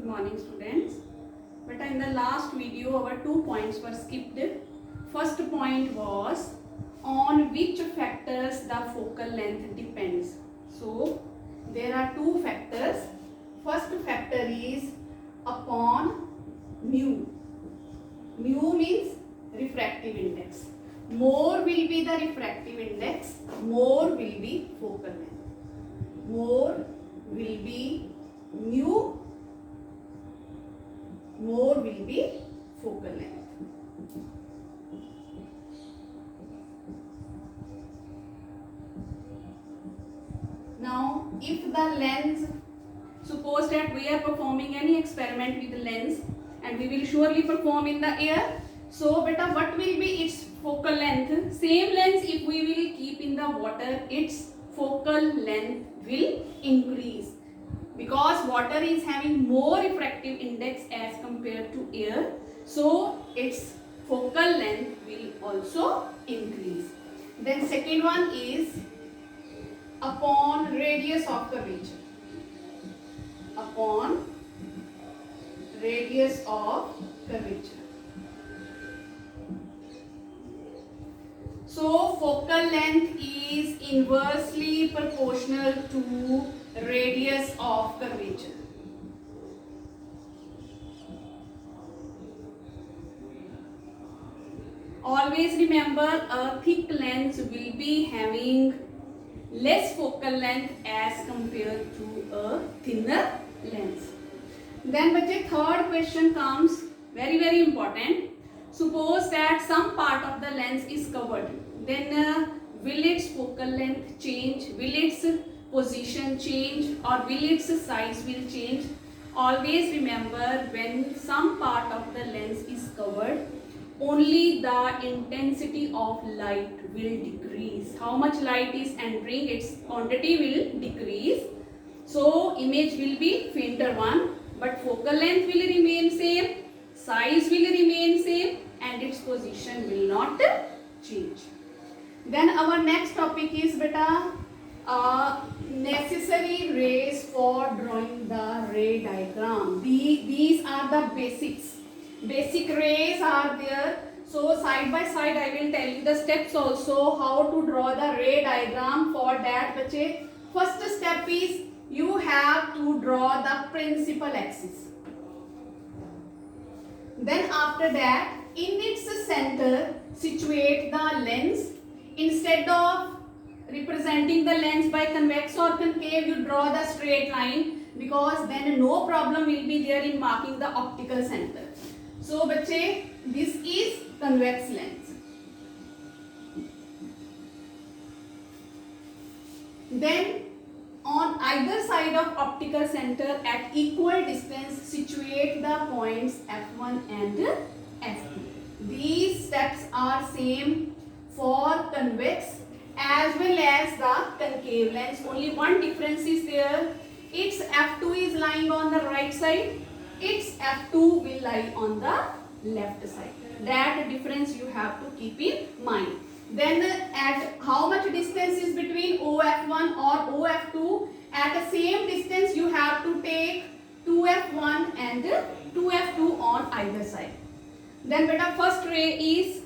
morning students. But in the last video our 2 points were skipped. First point was on which factors the focal length depends. So there are 2 factors. First factor is upon mu. Mu means refractive index. More will be the refractive index, more will be focal length. More will be mu, more will be focal length. Now, if the lens, suppose that we are performing any experiment with the lens and we will surely perform in the air. So, beta, what will be its focal length? Same lens if we will keep in the water, its focal length will increase. Because water is having more refractive index as compared to air, so its focal length will also increase. Then second one is upon radius of curvature. Upon radius of curvature. So focal length is inversely proportional to radius of curvature. Always remember a thick lens will be having less focal length as compared to a thinner lens. Then bache, third question comes, very important. Suppose that some part of the lens is covered, then will its focal length change, will its position change, or will its size will change? Always remember, when some part of the lens is covered, only the intensity of light will decrease. How much light is entering, its quantity will decrease. So image will be fainter one, but focal length will remain same, size will remain same, and its position will not change. Then our next topic is beta necessary rays for drawing the ray diagram. These are the basics. Basic rays are there. So side by side I will tell you the steps also how to draw the ray diagram. For that, bache, first step is you have to draw the principal axis. Then after that, in its center, situate the lens. Instead of representing the lens by convex or concave, you draw the straight line, because then no problem will be there in marking the optical center. So, bache, this is convex lens. Then, on either side of optical center at equal distance, situate the points F1 and F2. These steps are same for convex as well as the concave lens. Only one difference is there. Its F2 is lying on the right side. Its F2 will lie on the left side. That difference you have to keep in mind. Then at how much distance is between OF1 or OF2? At the same distance you have to take 2F1 and 2F2 on either side. Then beta, first ray is,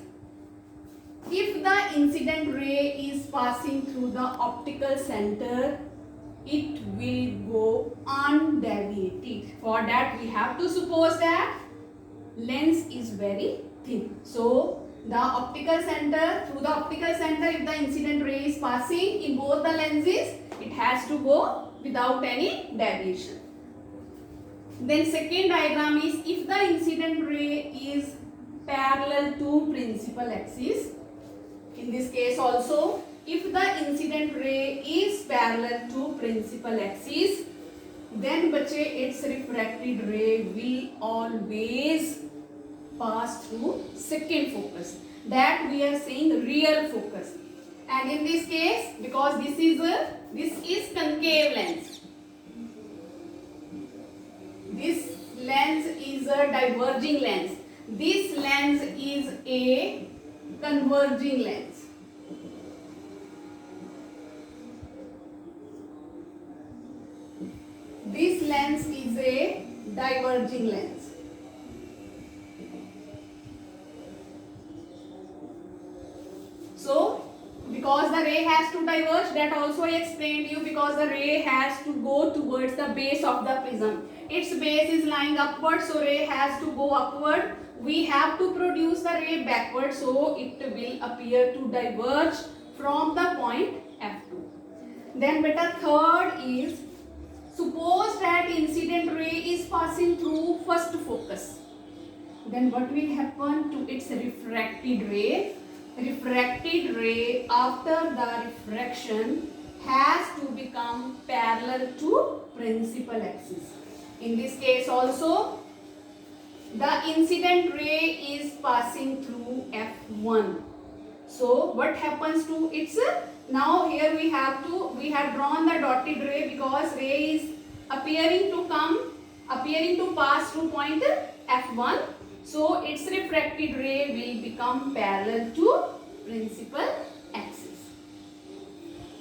if the incident ray is passing through the optical center, it will go undeviated. For that we have to suppose that lens is very thin. So the optical center, through the optical center, if the incident ray is passing in both the lenses, it has to go without any deviation. Then second diagram is, if the incident ray is parallel to principal axis. In this case also, if the incident ray is parallel to principal axis, then bache, its refracted ray will always pass through second focus. That we are saying real focus. And in this case, because this is concave lens. This lens is a diverging lens. This lens is a converging lens. This lens is a diverging lens. So because the ray has to diverge, that also I explained you, because the ray has to go towards the base of the prism. Its base is lying upward, so ray has to go upward. We have to produce the ray backward, so it will appear to diverge from the point F2. Then beta third is, suppose that incident ray is passing through first focus. Then what will happen to its refracted ray? Refracted ray after the refraction has to become parallel to principal axis. In this case also, the incident ray is passing through F1. So what happens to its, now here we have drawn the dotted ray because ray is appearing to pass through point F1. So its refracted ray will become parallel to principal